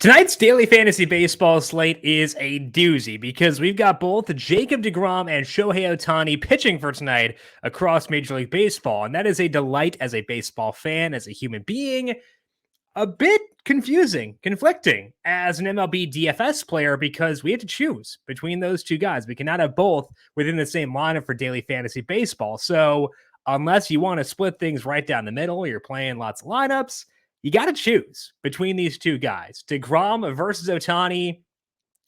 Tonight's daily fantasy baseball slate is a doozy because we've got both Jacob deGrom and Shohei Ohtani pitching for tonight across Major League Baseball. And that is a delight as a baseball fan, as a human being, a bit confusing, conflicting as an MLB DFS player because we have to choose between those two guys. We cannot have both within the same lineup for daily fantasy baseball. So unless you want to split things right down the middle, you're playing lots of lineups, you got to choose between these two guys. DeGrom versus Ohtani,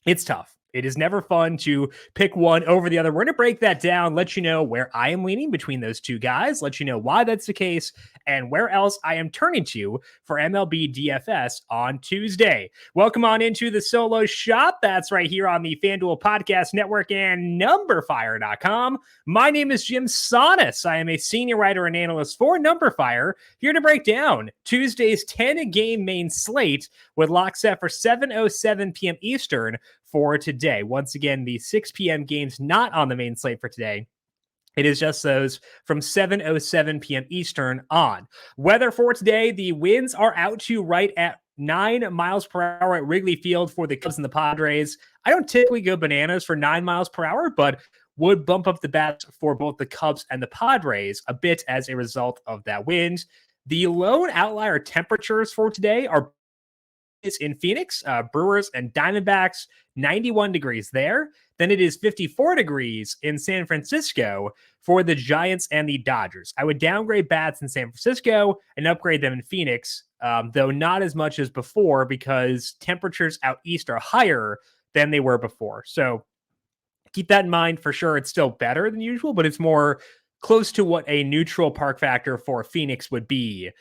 it's tough. It is never fun to pick one over the other. We're going to break that down, let you know where I am leaning between those two guys, let you know why that's the case, and where else I am turning to for MLB DFS on Tuesday. Welcome on into the solo shot. That's right here on the FanDuel Podcast Network and numberFire.com. My name is Jim Sonis. I am a senior writer and analyst for numberFire, here to break down Tuesday's 10-game main slate with lock set for 7:07 p.m. Eastern for today. Once again, the 6 p.m. games not on the main slate for today. It is just those from 7:07 p.m. Eastern on. Weather for today, the winds are out to right at 9 miles per hour at Wrigley Field for the Cubs and the Padres. I don't typically go bananas for 9 miles per hour, but would bump up the bats for both the Cubs and the Padres a bit as a result of that wind. The lone outlier temperatures for today are in Phoenix, Brewers and Diamondbacks, 91 degrees there. Then it is 54 degrees in San Francisco for the Giants and the Dodgers. I would downgrade bats in San Francisco and upgrade them in Phoenix, though not as much as before because temperatures out east are higher than they were before. So keep that in mind for sure. It's still better than usual, but it's more close to what a neutral park factor for Phoenix would be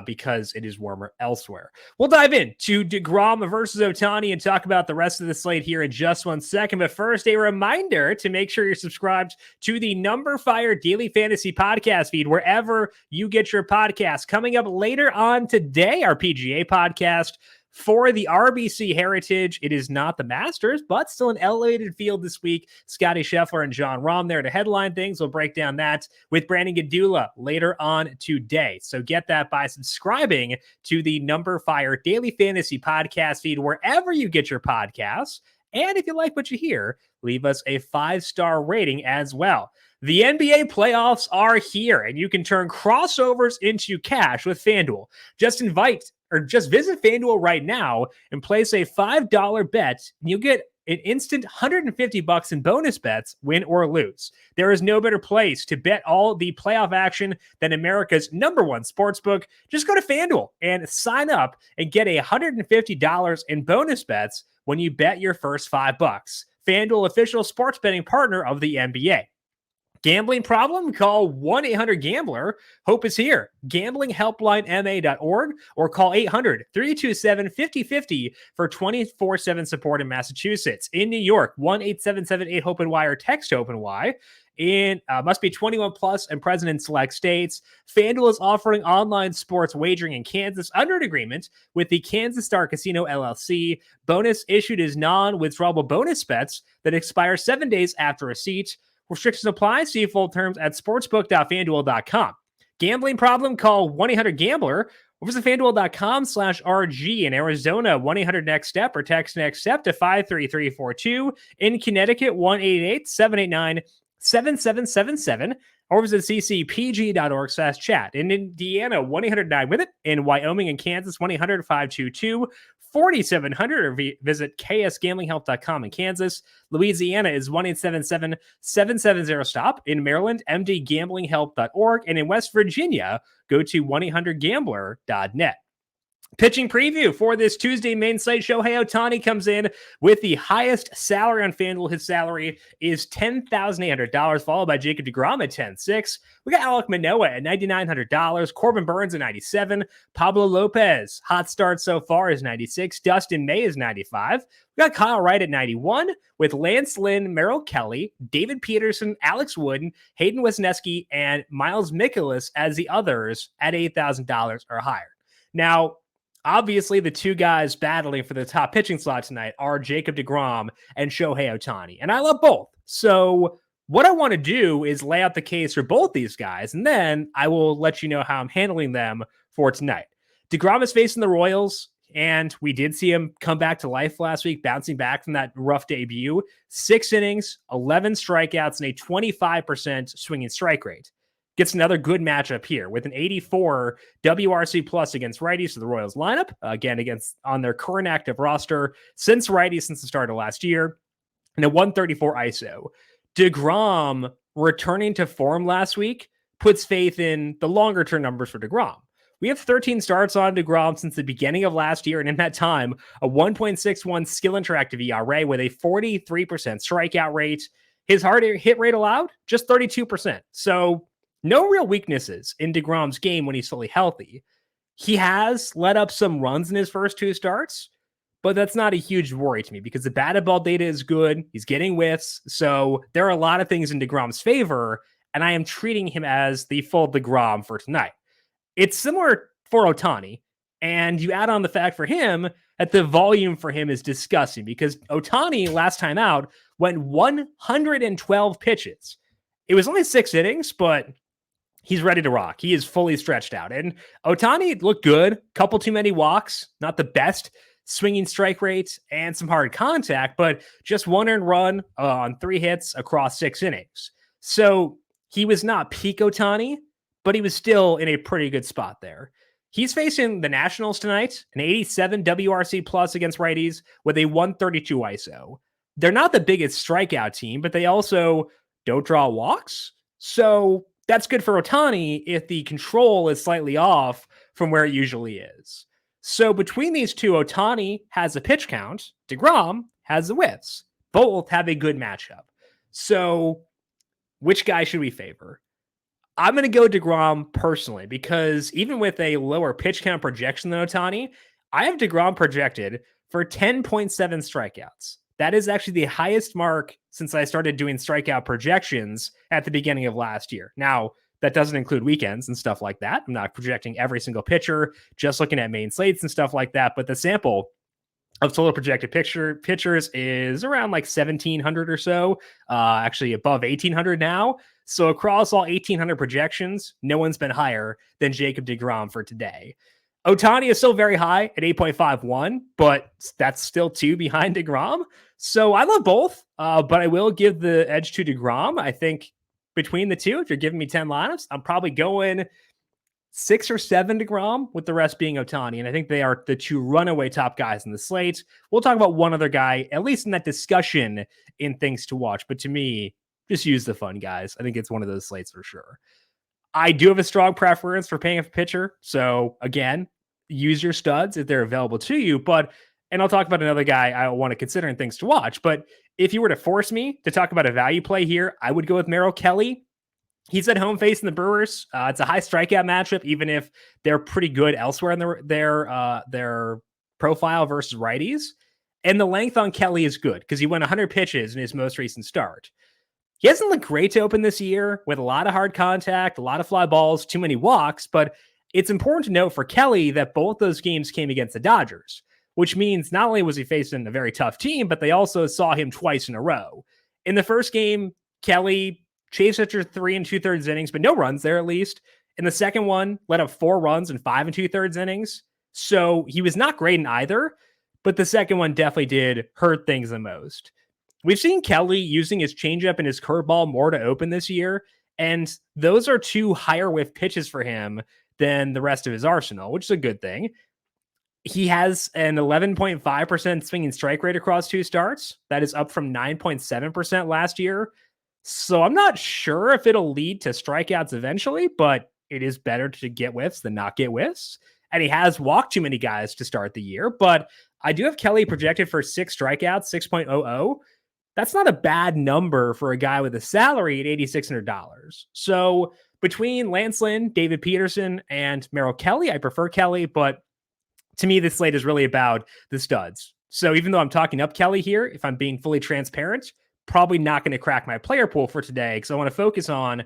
because it is warmer elsewhere. We'll dive in to deGrom versus Ohtani and talk about the rest of the slate here in just 1 second. But first, a reminder to make sure you're subscribed to the numberFire Daily Fantasy Podcast feed wherever you get your podcasts. Coming up later on today, our PGA podcast for the RBC Heritage. It is not the Masters, but still an elevated field this week. Scotty Scheffler and John Rahm there to headline things. We'll break down that with Brandon Gadula later on today. So get that by subscribing to the numberFire Daily Fantasy Podcast feed wherever you get your podcasts. And if you like what you hear, leave us a 5-star rating as well. The NBA playoffs are here, and you can turn crossovers into cash with FanDuel. Just visit FanDuel right now and place a $5 bet, and you'll get an instant $150 in bonus bets, win or lose. There is no better place to bet all the playoff action than America's #1 sportsbook. Just go to FanDuel and sign up and get $150 in bonus bets when you bet your first $5. FanDuel, official sports betting partner of the NBA. Gambling problem? Call 1-800-GAMBLER. Hope is here. GamblingHelplineMA.org or call 800-327-5050 for 24/7 support in Massachusetts. In New York, 1-877-8-HOPE-NY or text HOPE-NY. Must be 21 plus and present in select states. FanDuel is offering online sports wagering in Kansas under an agreement with the Kansas Star Casino LLC. Bonus issued is non-withdrawable bonus bets that expire 7 days after receipt. Restrictions apply. See full terms at sportsbook.fanduel.com. Gambling problem? Call 1-800-GAMBLER or visit fanduel.com/RG. In Arizona, 1-800-NEXT-STEP or text NEXT STEP to 53342. In Connecticut, 1-888-789-7777 or visit ccpg.org/chat. In Indiana, 1-800-9-WITH-IT. In Wyoming and Kansas, 1-800-522-4700 or visit ksgamblinghelp.com in Kansas. Louisiana is 1-877-770-STOP. In Maryland, mdgamblinghelp.org. And in West Virginia, go to 1-800-GAMBLER.net. Pitching preview for this Tuesday main slate. Shohei Ohtani comes in with the highest salary on FanDuel. His salary is $10,800, followed by Jacob deGrom at $10,600. We got Alek Manoah at $9,900, Corbin Burnes at $97,000, Pablo Lopez, hot start so far, is $96,000, Dustin May is $95,000. We got Kyle Wright at $91,000 with Lance Lynn, Merrill Kelly, David Peterson, Alex Wood, Hayden Wesneski, and Miles Mikolas as the others at $8,000 or higher. Now, obviously, the two guys battling for the top pitching slot tonight are Jacob deGrom and Shohei Ohtani, and I love both. So what I want to do is lay out the case for both these guys, and then I will let you know how I'm handling them for tonight. deGrom is facing the Royals. And we did see him come back to life last week, bouncing back from that rough debut. 6 innings, 11 strikeouts, and a 25% swinging strike rate. Gets another good matchup here with an 84 WRC plus against righties to the Royals lineup. Again, against on their current active roster since righties since the start of last year. And a 134 ISO. deGrom returning to form last week puts faith in the longer term numbers for deGrom. We have 13 starts on deGrom since the beginning of last year, and in that time, a 1.61 skill interactive ERA with a 43% strikeout rate. His hard hit rate allowed, just 32%. So no real weaknesses in deGrom's game when he's fully healthy. He has let up some runs in his first 2 starts, but that's not a huge worry to me because the batted ball data is good. He's getting whiffs. So there are a lot of things in deGrom's favor, and I am treating him as the full deGrom for tonight. It's similar for Ohtani, and you add on the fact for him that the volume for him is disgusting because Ohtani last time out went 112 pitches. It was only 6 innings, but he's ready to rock. He is fully stretched out. And Ohtani looked good. Couple too many walks. Not the best swinging strike rate and some hard contact, but just 1 earned run on 3 hits across 6 innings. So he was not peak Ohtani, but he was still in a pretty good spot there. He's facing the Nationals tonight, an 87 WRC plus against righties with a 132 ISO. They're not the biggest strikeout team, but they also don't draw walks. So that's good for Ohtani if the control is slightly off from where it usually is. So between these two, Ohtani has a pitch count. deGrom has the whiffs. Both have a good matchup. So which guy should we favor? I'm going to go deGrom personally because even with a lower pitch count projection than Ohtani, I have deGrom projected for 10.7 strikeouts. That is actually the highest mark since I started doing strikeout projections at the beginning of last year. Now, that doesn't include weekends and stuff like that. I'm not projecting every single pitcher, just looking at main slates and stuff like that. But the sample of total projected pitchers is around like 1,700 or so, actually above 1,800 now. So across all 1,800 projections, no one's been higher than Jacob deGrom for today. Ohtani is still very high at 8.51, but that's still 2 behind deGrom. So I love both, but I will give the edge to deGrom. I think between the two, if you're giving me 10 lineups, I'm probably going 6 or 7 deGrom, with the rest being Ohtani. And I think they are the 2 runaway top guys in the slate. We'll talk about one other guy, at least in that discussion in things to watch. But to me, just use the fun guys. I think it's one of those slates for sure. I do have a strong preference for paying a pitcher. So again, use your studs if they're available to you. And I'll talk about another guy I want to consider in things to watch. But if you were to force me to talk about a value play here, I would go with Merrill Kelly. He's at home facing the Brewers. It's a high strikeout matchup, even if they're pretty good elsewhere in their profile versus righties. And the length on Kelly is good because he went 100 pitches in his most recent start. He hasn't looked great to open this year with a lot of hard contact, a lot of fly balls, too many walks. But it's important to note for Kelly that both those games came against the Dodgers, which means not only was he facing a very tough team, but they also saw him twice in a row. In the first game, Kelly chased after 3 2/3 innings, but no runs there at least. In the second one, let up 4 runs in 5 2/3 innings. So he was not great in either, but the second one definitely did hurt things the most. We've seen Kelly using his changeup and his curveball more to open this year, and those are 2 higher whiff pitches for him than the rest of his arsenal, which is a good thing. He has an 11.5% swinging strike rate across 2 starts. That is up from 9.7% last year. So I'm not sure if it'll lead to strikeouts eventually, but it is better to get whiffs than not get whiffs. And he has walked too many guys to start the year, but I do have Kelly projected for 6 strikeouts, 6.00. That's not a bad number for a guy with a salary at $8,600. So between Lance Lynn, David Peterson, and Merrill Kelly, I prefer Kelly, but to me, this slate is really about the studs. So even though I'm talking up Kelly here, if I'm being fully transparent, probably not going to crack my player pool for today because I want to focus on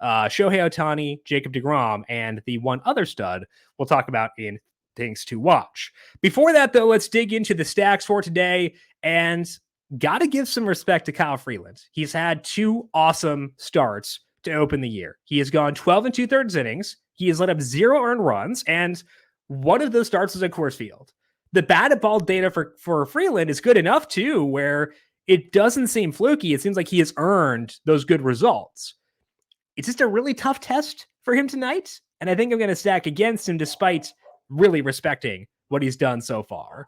Shohei Ohtani, Jacob deGrom, and the one other stud we'll talk about in things to watch. Before that, though, let's dig into the stacks for today and got to give some respect to Kyle Freeland. He's had 2 awesome starts to open the year. He has gone 12 2/3 innings. He has let up 0 earned runs, and one of those starts was at Coors Field. The batted ball data for Freeland is good enough too, where it doesn't seem fluky. It seems like he has earned those good results. It's just a really tough test for him tonight. And I think I'm going to stack against him despite really respecting what he's done so far.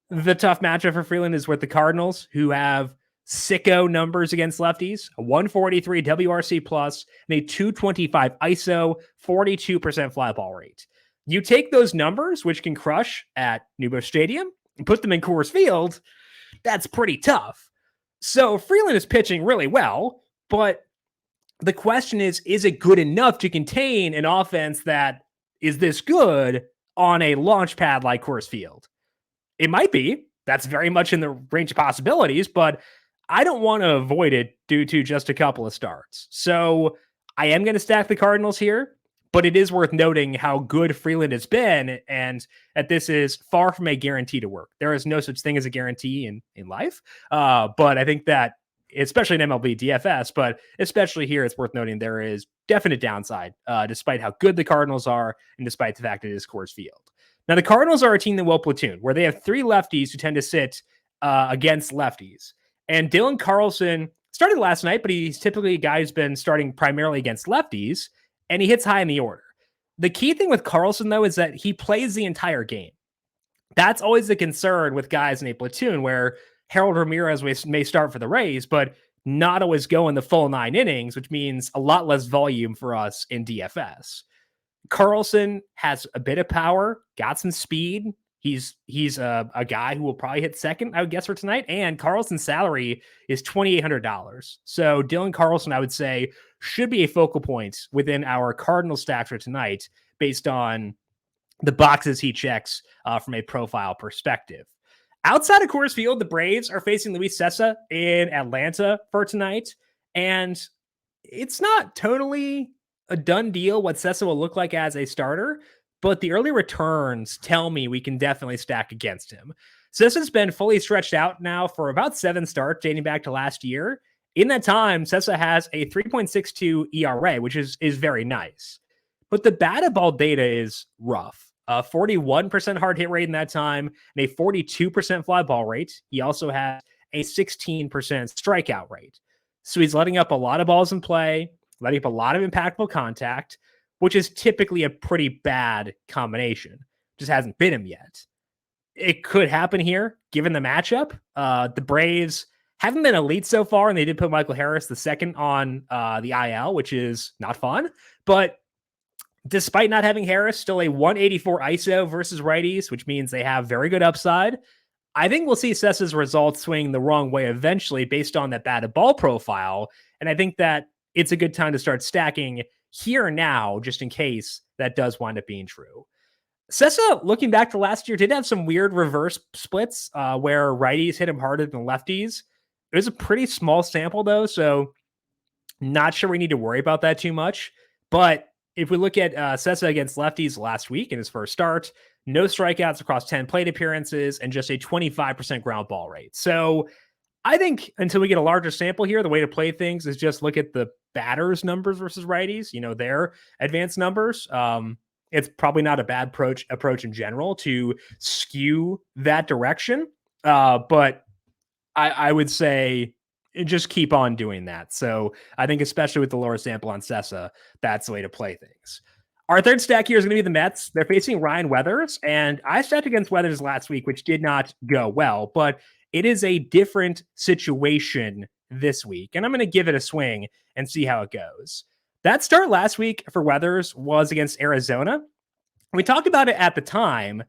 The tough matchup for Freeland is with the Cardinals, who have sicko numbers against lefties, a 143 WRC plus and a 225 ISO, 42% fly ball rate. You take those numbers, which can crush at New Busch Stadium, and put them in Coors Field, that's pretty tough. So Freeland is pitching really well, but the question is it good enough to contain an offense that is this good on a launch pad like Coors Field? It might be. That's very much in the range of possibilities, but I don't want to avoid it due to just a couple of starts. So I am going to stack the Cardinals here, but it is worth noting how good Freeland has been and that this is far from a guarantee to work. There is no such thing as a guarantee in life. But I think that, especially in MLB DFS, but especially here, it's worth noting there is definite downside, despite how good the Cardinals are and despite the fact that it is Coors Field. Now, the Cardinals are a team that will platoon, where they have three lefties who tend to sit against lefties. And Dylan Carlson started last night, but he's typically a guy who's been starting primarily against lefties, and he hits high in the order. The key thing with Carlson, though, is that he plays the entire game. That's always the concern with guys in a platoon, where Harold Ramirez may start for the Rays, but not always go in the full 9 innings, which means a lot less volume for us in DFS. Carlson has a bit of power, got some speed. He's a guy who will probably hit second, I would guess, for tonight. And Carlson's salary is $2,800. So Dylan Carlson, I would say, should be a focal point within our Cardinal stack for tonight based on the boxes he checks from a profile perspective. Outside of Coors Field, the Braves are facing Luis Cessa in Atlanta for tonight. And it's not totally a done deal what Cessa will look like as a starter, but the early returns tell me we can definitely stack against him. Cessa's been fully stretched out now for about 7 starts dating back to last year. In that time, Cessa has a 3.62 ERA, which is very nice. But the batted ball data is rough. 41% hard hit rate in that time and a 42% fly ball rate. He also has a 16% strikeout rate. So he's letting up a lot of balls in play, letting up a lot of impactful contact, which is typically a pretty bad combination. Just hasn't been him yet. It could happen here, given the matchup. The Braves haven't been elite so far, and they did put Michael Harris the second on the IL, which is not fun. But despite not having Harris, still a 184 ISO versus righties, which means they have very good upside. I think we'll see Cessa's results swing the wrong way eventually based on that batted ball profile. And I think that it's a good time to start stacking here and now, just in case that does wind up being true. Cessa, looking back to last year, did have some weird reverse splits where righties hit him harder than lefties. It was a pretty small sample, though, so not sure we need to worry about that too much. But if we look at Cessa against lefties last week in his first start, no strikeouts across 10 plate appearances and just a 25% ground ball rate. So I think until we get a larger sample here, the way to play things is just look at the batters' numbers versus righties, their advanced numbers. It's probably not a bad approach in general to skew that direction. But I would say just keep on doing that. So I think especially with the lower sample on Cessa, that's the way to play things. Our third stack here is going to be the Mets. They're facing Ryan Weathers, and I stacked against Weathers last week, which did not go well, but it is a different situation this week, and I'm going to give it a swing and see how it goes. That start last week for Weathers was against Arizona. We talked about it at the time.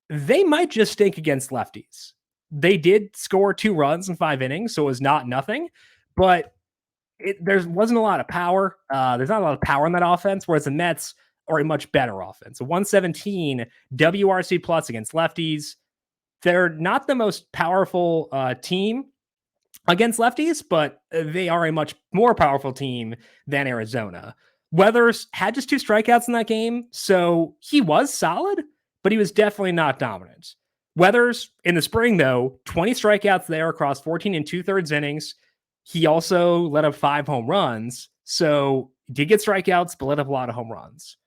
They might just stink against lefties. They did score 2 runs in 5 innings, so it was not nothing, but there wasn't a lot of power. There's not a lot of power in that offense, whereas the Mets are a much better offense. A 117 WRC plus against lefties. They're not the most powerful team against lefties, but they are a much more powerful team than Arizona. Weathers had just 2 strikeouts in that game, so he was solid, but he was definitely not dominant. Weathers in the spring, though, 20 strikeouts there across 14 2/3 innings. He also let up 5 home runs, so he did get strikeouts, but let up a lot of home runs.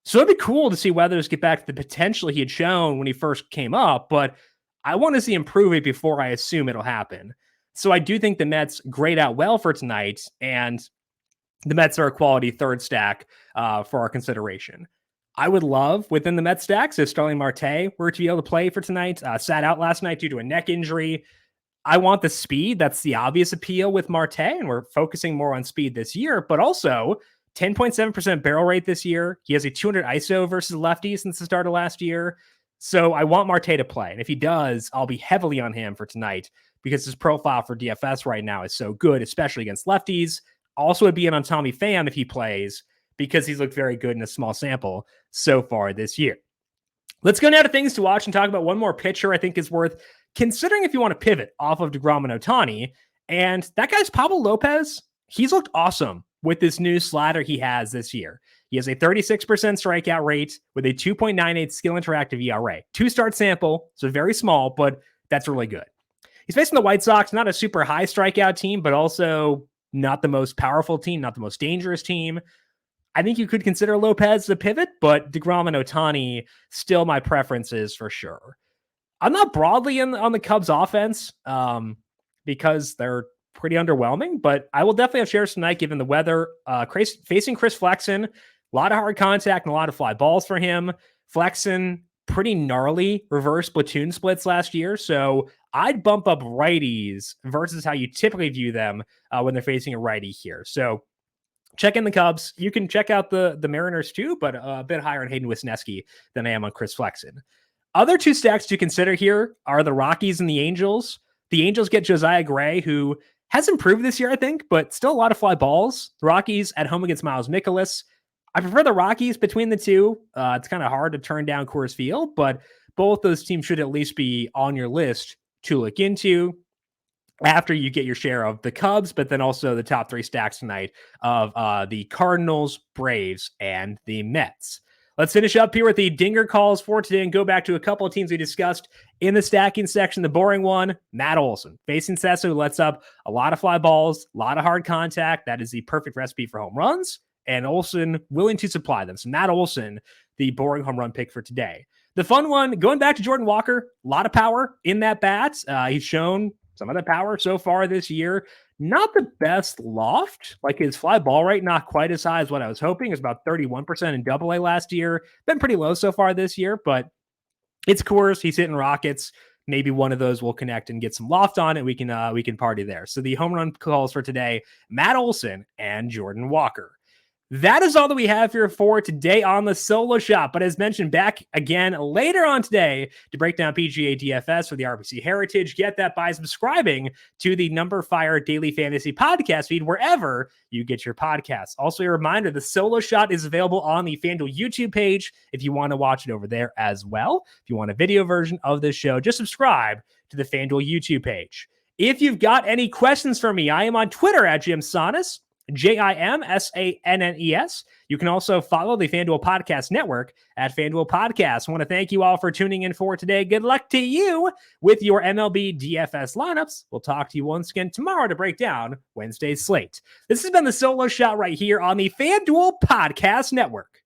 So it'd be cool to see Weathers get back to the potential he had shown when he first came up, but I want to see him prove it before I assume it'll happen. So I do think the Mets grade out well for tonight, and the Mets are a quality third stack for our consideration. I would love within the Mets stacks if Starling Marte were to be able to play for tonight. Sat out last night due to a neck injury. I want the speed. That's the obvious appeal with Marte, and we're focusing more on speed this year, but also 10.7% barrel rate this year. He has a 200 ISO versus lefty since the start of last year. So I want Marte to play. And if he does, I'll be heavily on him for tonight because his profile for DFS right now is so good, especially against lefties. Also would be in on Tommy Pham if he plays because he's looked very good in a small sample so far this year. Let's go now to things to watch and talk about one more pitcher I think is worth considering if you want to pivot off of deGrom and Ohtani. And that guy's Pablo Lopez. He's looked awesome with this new slider he has this year. He has a 36% strikeout rate with a 2.98 skill interactive ERA. 2-start sample, so very small, but that's really good. He's facing the White Sox, not a super high strikeout team, but also not the most powerful team, not the most dangerous team. I think you could consider Lopez a pivot, but deGrom and Ohtani still my preferences for sure. I'm not broadly on the Cubs offense because they're pretty underwhelming, but I will definitely have shares tonight given the weather. Facing Chris Flexen, a lot of hard contact and a lot of fly balls for him. Flexen, pretty gnarly reverse platoon splits last year, so I'd bump up righties versus how you typically view them when they're facing a righty here. So check in the Cubs. You can check out the Mariners too, but a bit higher on Hayden Wisniewski than I am on Chris Flexen. Other two stacks to consider here are the Rockies and the Angels. The Angels get Josiah Gray, who has improved this year, I think, but still a lot of fly balls. The Rockies at home against Miles Mikolas. I prefer the Rockies between the two. It's kind of hard to turn down Coors Field, but both those teams should at least be on your list to look into after you get your share of the Cubs, but then also the top three stacks tonight of the Cardinals, Braves, and the Mets. Let's finish up here with the dinger calls for today and go back to a couple of teams we discussed in the stacking section. The boring one, Matt Olson. Facing Sessa, who lets up a lot of fly balls, a lot of hard contact. That is the perfect recipe for home runs, and Olson willing to supply them. So Matt Olson, the boring home run pick for today. The fun one, going back to Jordan Walker, a lot of power in that bat. He's shown some of the power so far this year. Not the best loft, like his fly ball rate, not quite as high as what I was hoping. It was about 31% in AA last year. Been pretty low so far this year, but it's Coors. He's hitting rockets. Maybe one of those will connect and get some loft on it. We can party there. So the home run calls for today, Matt Olson and Jordan Walker. That is all that we have here for today on the Solo Shot. But as mentioned, back again later on today to break down PGA DFS for the RBC Heritage. Get that by subscribing to the numberFire Daily Fantasy Podcast feed wherever you get your podcasts. Also, a reminder, the Solo Shot is available on the FanDuel YouTube page if you want to watch it over there as well. If you want a video version of this show, just subscribe to the FanDuel YouTube page. If you've got any questions for me, I am on Twitter at Jim Sannes. JIMSANNES. You can also follow the FanDuel Podcast Network at FanDuel Podcast. I want to thank you all for tuning in for today. Good luck to you with your MLB DFS lineups. We'll talk to you once again tomorrow to break down Wednesday's slate. This has been the Solo Shot right here on the FanDuel Podcast Network.